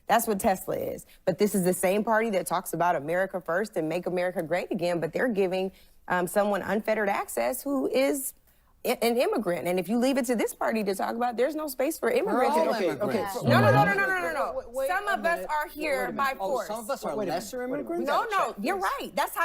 That's what Tesla is. But this is the same party that talks about America first and make America great again, but they're giving someone unfettered access who is an immigrant. And if you leave it to this party to talk about, there's no space for immigrants. Okay. No. Some of us are here by force. Some of us are lesser immigrants? No, you're right. That's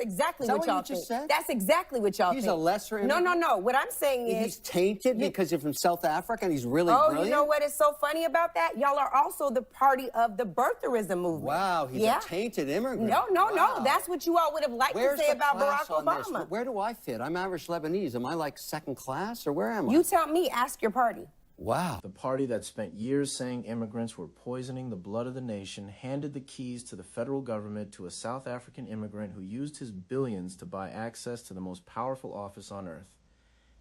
exactly what y'all think. That's exactly what y'all think. He's a lesser immigrant? No. What I'm saying is... He's tainted because he's from South Africa and he's really brilliant? You know what is so funny about that? Y'all are also the party of the birtherism movement. Wow, he's a tainted immigrant. No. That's what you all would have liked to say about Barack Obama. Where do I fit? I'm Irish Lebanese. Am I like second class, or where am I? You tell me, ask your party. Wow. The party that spent years saying immigrants were poisoning the blood of the nation handed the keys to the federal government to a South African immigrant who used his billions to buy access to the most powerful office on earth.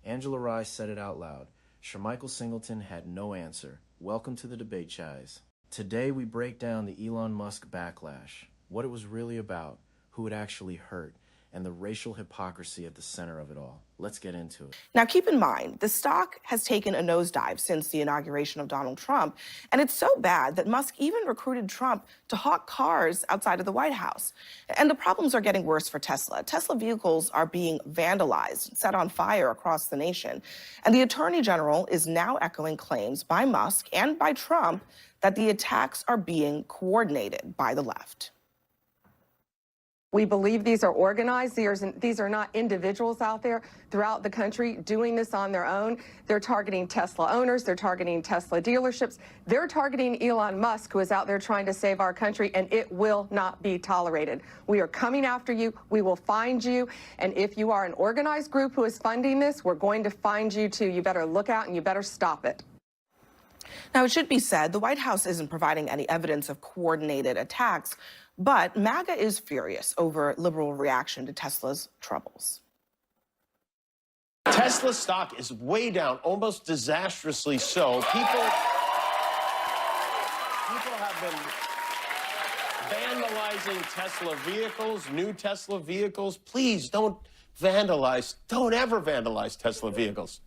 Angela Rye said it out loud. Shermichael Singleton had no answer. Welcome to the debate, Chais. Today we break down the Elon Musk backlash, what it was really about, who it actually hurt, and the racial hypocrisy at the center of it all. Let's get into it. Now, keep in mind, the stock has taken a nosedive since the inauguration of Donald Trump, and it's so bad that Musk even recruited Trump to hawk cars outside of the White House. And the problems are getting worse for Tesla. Tesla vehicles are being vandalized, set on fire across the nation. And the Attorney General is now echoing claims by Musk and by Trump that the attacks are being coordinated by the left. We believe these are organized. These are not individuals out there throughout the country doing this on their own. They're targeting Tesla owners. They're targeting Tesla dealerships. They're targeting Elon Musk, who is out there trying to save our country, and it will not be tolerated. We are coming after you. We will find you. And if you are an organized group who is funding this, we're going to find you too. You better look out and you better stop it. Now, it should be said, the White House isn't providing any evidence of coordinated attacks, but MAGA is furious over liberal reaction to Tesla's troubles. Tesla stock is way down, almost disastrously so. People have been vandalizing Tesla vehicles, new Tesla vehicles. Please don't vandalize, don't ever vandalize Tesla vehicles.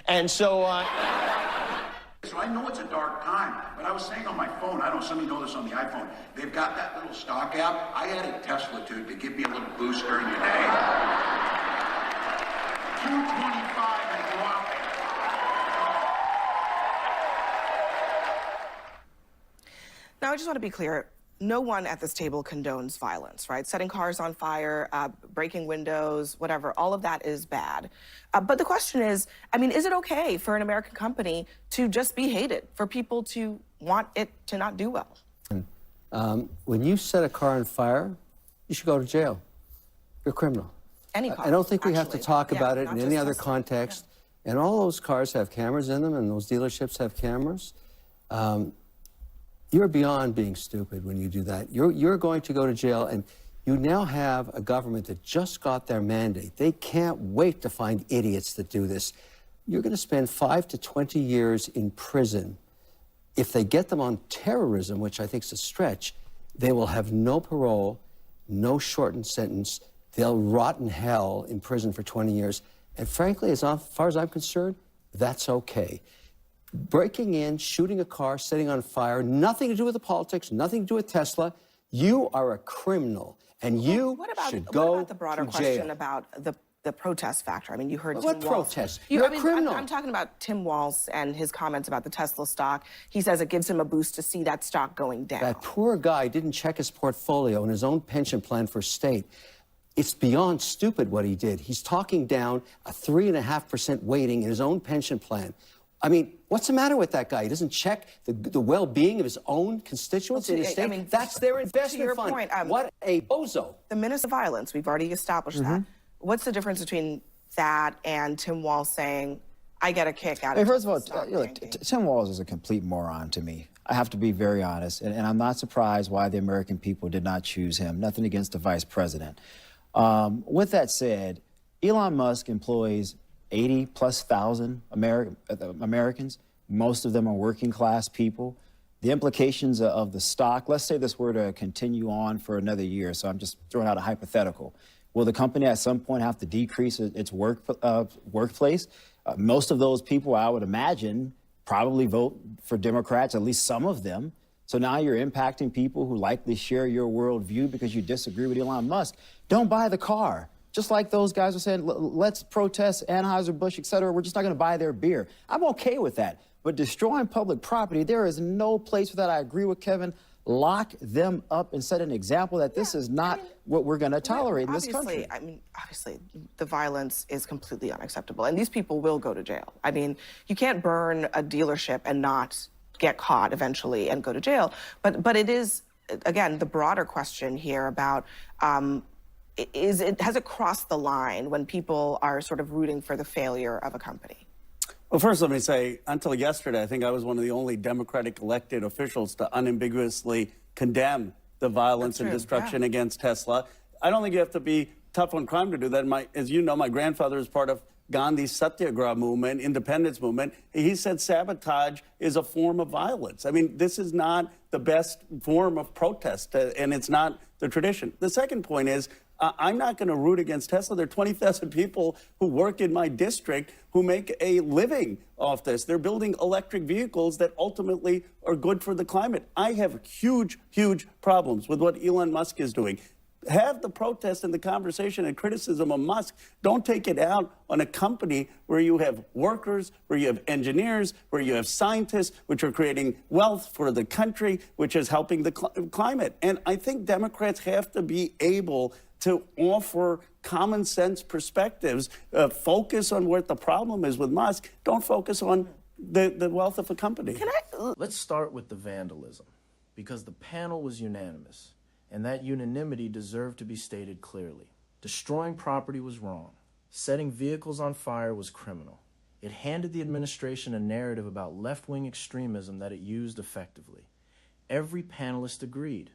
And so... So I know it's a dark time, but I was saying on my phone, I don't know, some of you know this on the iPhone, they've got that little stock app. I added Tesla to give me a little boost during the day. 225 and dropping. Now, I just want to be clear. No one at this table condones violence, right? Setting cars on fire, breaking windows, whatever, all of that is bad. But the question is, I mean, is it okay for an American company to just be hated, for people to want it to not do well? When you set a car on fire, you should go to jail. You're a criminal. Any car, I don't think we have to talk about it not in any other Tesla. context. And all those cars have cameras in them, and those dealerships have cameras. You're beyond being stupid when you do that. You're going to go to jail, and you now have a government that just got their mandate. They can't wait to find idiots that do this. You're going to spend 5 to 20 years in prison. If they get them on terrorism, which I think is a stretch, they will have no parole, no shortened sentence. They'll rot in hell in prison for 20 years. And frankly, as far as I'm concerned, that's okay. Breaking in, shooting a car, setting on fire, nothing to do with the politics, nothing to do with Tesla. You are a criminal, and you should go What about the broader to question jail. about the protest factor? I mean, you heard What Tim Walz. protest? You're a criminal. I'm talking about Tim Walz and his comments about the Tesla stock. He says it gives him a boost to see that stock going down. That poor guy didn't check his portfolio and his own pension plan for state. It's beyond stupid what he did. He's talking down a 3.5% weighting in his own pension plan. I mean, what's the matter with that guy? He doesn't check the well-being of his own constituents in his state. I mean, that's their investment fund. Point, what a bozo. The menace of violence, we've already established that. What's the difference between that and Tim Walz saying, I get a kick out of it? First of all, look, Tim Walz is a complete moron to me. I have to be very honest, and I'm not surprised why the American people did not choose him. Nothing against the vice president. With that said, Elon Musk employs 80+ thousand Americans. Most of them are working class people. The implications of the stock, let's say this were to continue on for another year, so I'm just throwing out a hypothetical. Will the company at some point have to decrease its workplace? Most of those people, I would imagine, probably vote for Democrats, at least some of them. So now you're impacting people who likely share your worldview because you disagree with Elon Musk. Don't buy the car. Just like those guys are saying, let's protest Anheuser-Busch, et cetera. We're just not going to buy their beer. I'm okay with that. But destroying public property, there is no place for that. I agree with Kevin. Lock them up and set an example that this is not what we're going to tolerate in this country. Obviously, the violence is completely unacceptable, and these people will go to jail. I mean, you can't burn a dealership and not get caught eventually and go to jail. But it is, again, the broader question here about has it crossed the line when people are sort of rooting for the failure of a company? Well, first, let me say, until yesterday, I think I was one of the only Democratic elected officials to unambiguously condemn the violence and destruction against Tesla. I don't think you have to be tough on crime to do that. As you know, my grandfather is part of Gandhi's Satyagraha movement, independence movement. He said sabotage is a form of violence. I mean, this is not the best form of protest, and it's not the tradition. The second point is, I'm not going to root against Tesla. There are 20,000 people who work in my district who make a living off this. They're building electric vehicles that ultimately are good for the climate. I have huge, huge problems with what Elon Musk is doing. Have the protest and the conversation and criticism of Musk. Don't take it out on a company where you have workers, where you have engineers, where you have scientists, which are creating wealth for the country, which is helping the climate. And I think Democrats have to be able to offer common sense perspectives, focus on what the problem is with Musk. Don't focus on the wealth of a company. Let's start with the vandalism, because the panel was unanimous, and that unanimity deserved to be stated clearly. Destroying property was wrong. Setting vehicles on fire was criminal. It handed the administration a narrative about left-wing extremism that it used effectively. Every panelist agreed.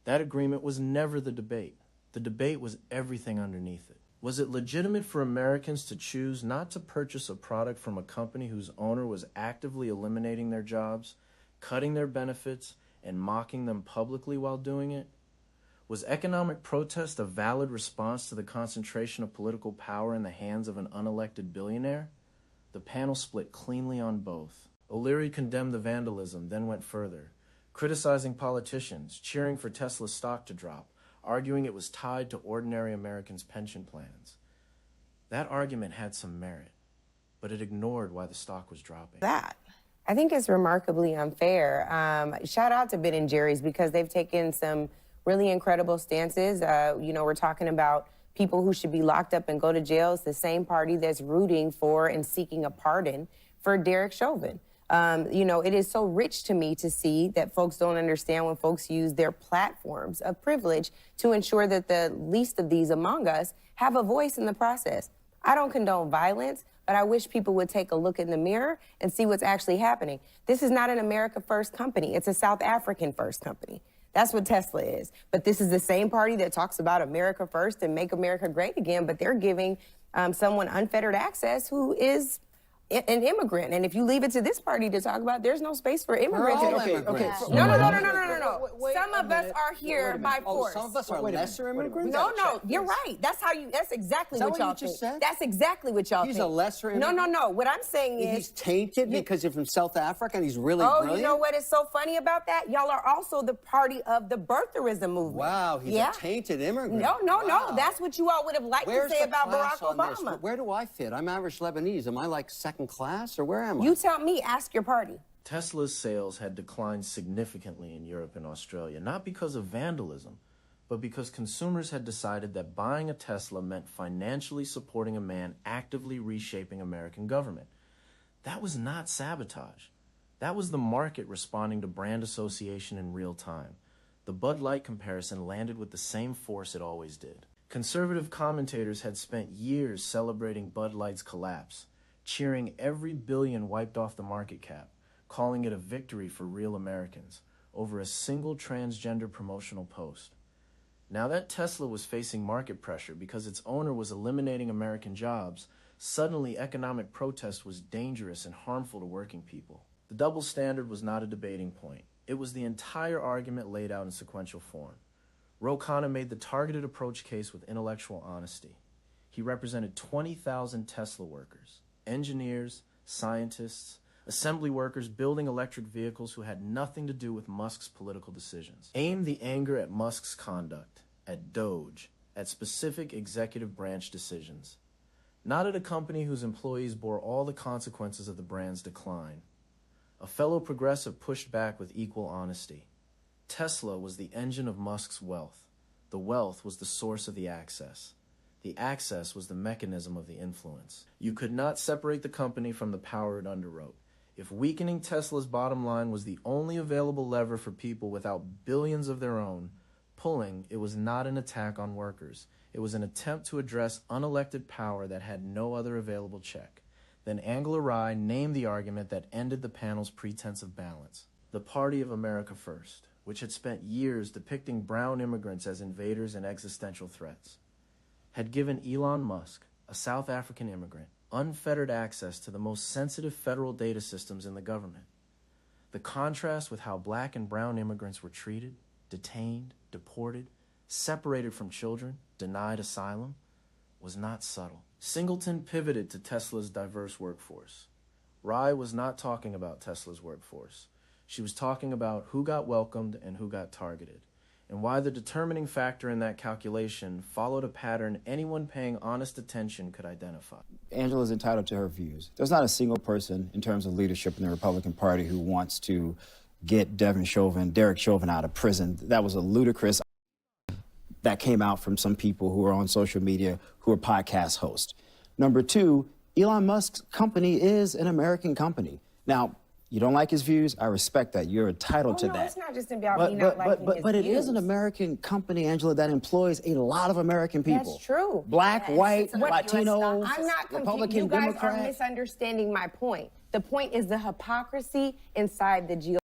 That agreement was never the debate. The debate was everything underneath it. Was it legitimate for Americans to choose not to purchase a product from a company whose owner was actively eliminating their jobs, cutting their benefits, and mocking them publicly while doing it? Was economic protest a valid response to the concentration of political power in the hands of an unelected billionaire? The panel split cleanly on both. O'Leary condemned the vandalism, then went further, criticizing politicians, cheering for Tesla's stock to drop, arguing it was tied to ordinary Americans' pension plans. That argument had some merit, but it ignored why the stock was dropping. I think it's remarkably unfair. Shout out to Ben & Jerry's because they've taken some really incredible stances. We're talking about people who should be locked up and go to jail. It's the same party that's rooting for and seeking a pardon for Derek Chauvin. It is so rich to me to see that folks don't understand when folks use their platforms of privilege to ensure that the least of these among us have a voice in the process. I don't condone violence, but I wish people would take a look in the mirror and see what's actually happening. This is not an America First company. It's a South African First company. That's what Tesla is. But this is the same party that talks about America First and make America great again, but they're giving someone unfettered access who is an immigrant. And if you leave it to this party to talk about, there's no space for immigrants. No. Some of us are here by force. Some of us are lesser immigrants? No, you're right. That's exactly what y'all think. That's exactly what y'all think. He's a lesser immigrant? No. What I'm saying is... He's tainted because he's from South Africa and he's really brilliant? You know what is so funny about that? Y'all are also the party of the birtherism movement. Wow, he's a tainted immigrant. No. That's what you all would have liked to say about Barack Obama. Where do I fit? I'm average Lebanese. Am I like second class, or where am I? You tell me, ask your party. Tesla's sales had declined significantly in Europe and Australia, not because of vandalism, but because consumers had decided that buying a Tesla meant financially supporting a man actively reshaping American government. That was not sabotage. That was the market responding to brand association in real time. The Bud Light comparison landed with the same force it always did. Conservative commentators had spent years celebrating Bud Light's collapse, cheering every billion wiped off the market cap, calling it a victory for real Americans over a single transgender promotional post. Now that Tesla was facing market pressure because its owner was eliminating American jobs, suddenly economic protest was dangerous and harmful to working people. The double standard was not a debating point. It was the entire argument laid out in sequential form. Ro Khanna made the targeted approach case with intellectual honesty. He represented 20,000 Tesla workers, engineers, scientists, Assembly workers building electric vehicles who had nothing to do with Musk's political decisions. Aimed the anger at Musk's conduct, at DOGE, at specific executive branch decisions. Not at a company whose employees bore all the consequences of the brand's decline. A fellow progressive pushed back with equal honesty. Tesla was the engine of Musk's wealth. The wealth was the source of the access. The access was the mechanism of the influence. You could not separate the company from the power it underwrote. If weakening Tesla's bottom line was the only available lever for people without billions of their own, pulling, it was not an attack on workers. It was an attempt to address unelected power that had no other available check. Then Angela Rye named the argument that ended the panel's pretense of balance. The Party of America First, which had spent years depicting brown immigrants as invaders and existential threats, had given Elon Musk, a South African immigrant, unfettered access to the most sensitive federal data systems in the government. The contrast with how black and brown immigrants were treated, detained, deported, separated from children, denied asylum, was not subtle. Singleton pivoted to Tesla's diverse workforce. Rye was not talking about Tesla's workforce. She was talking about who got welcomed and who got targeted, and why the determining factor in that calculation followed a pattern anyone paying honest attention could identify. Angela's entitled to her views. There's not a single person in terms of leadership in the Republican Party who wants to get Derek Chauvin out of prison. That was a ludicrous that came out from some people who are on social media who are podcast hosts. Number two, Elon Musk's company is an American company. Now, you don't like his views, I respect that. You're entitled to that. It's not just about me not liking his But it views. is an American company, Angela, that employs a lot of American people. That's true. Black, white, What- Latinos, I'm not confused. Republican, You guys Democrat. are misunderstanding my point. The point is the hypocrisy inside the GOP.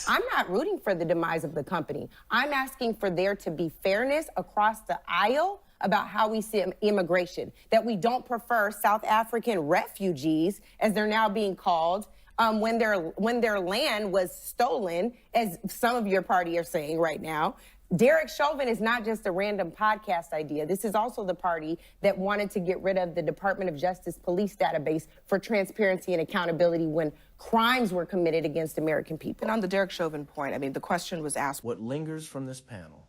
I'm not rooting for the demise of the company. I'm asking for there to be fairness across the aisle about how we see immigration, that we don't prefer South African refugees, as they're now being called, when their land was stolen, as some of your party are saying right now. Derek Chauvin is not just a random podcast idea. This is also the party that wanted to get rid of the Department of Justice police database for transparency and accountability when crimes were committed against American people. And on the Derek Chauvin point, I mean, the question was asked. What lingers from this panel,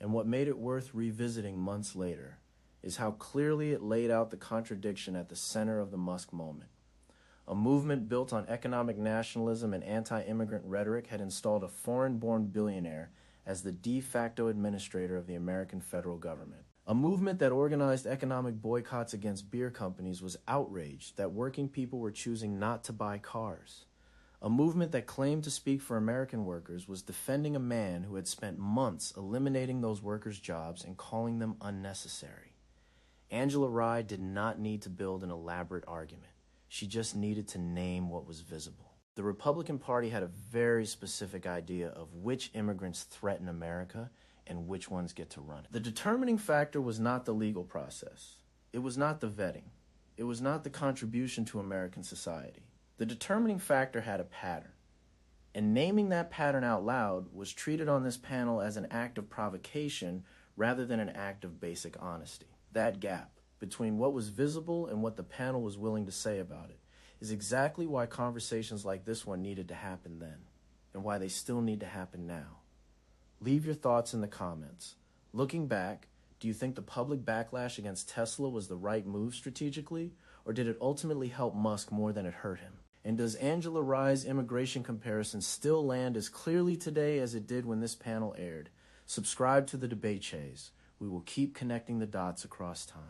and what made it worth revisiting months later, is how clearly it laid out the contradiction at the center of the Musk moment. A movement built on economic nationalism and anti-immigrant rhetoric had installed a foreign-born billionaire as the de facto administrator of the American federal government. A movement that organized economic boycotts against beer companies was outraged that working people were choosing not to buy cars. A movement that claimed to speak for American workers was defending a man who had spent months eliminating those workers' jobs and calling them unnecessary. Angela Rye did not need to build an elaborate argument. She just needed to name what was visible. The Republican Party had a very specific idea of which immigrants threaten America and which ones get to run it. The determining factor was not the legal process. It was not the vetting. It was not the contribution to American society. The determining factor had a pattern. And naming that pattern out loud was treated on this panel as an act of provocation rather than an act of basic honesty. That gap between what was visible and what the panel was willing to say about it is exactly why conversations like this one needed to happen then, and why they still need to happen now. Leave your thoughts in the comments. Looking back, do you think the public backlash against Tesla was the right move strategically, or did it ultimately help Musk more than it hurt him? And does Angela Rye's immigration comparison still land as clearly today as it did when this panel aired? Subscribe to the Debate Chase. We will keep connecting the dots across time.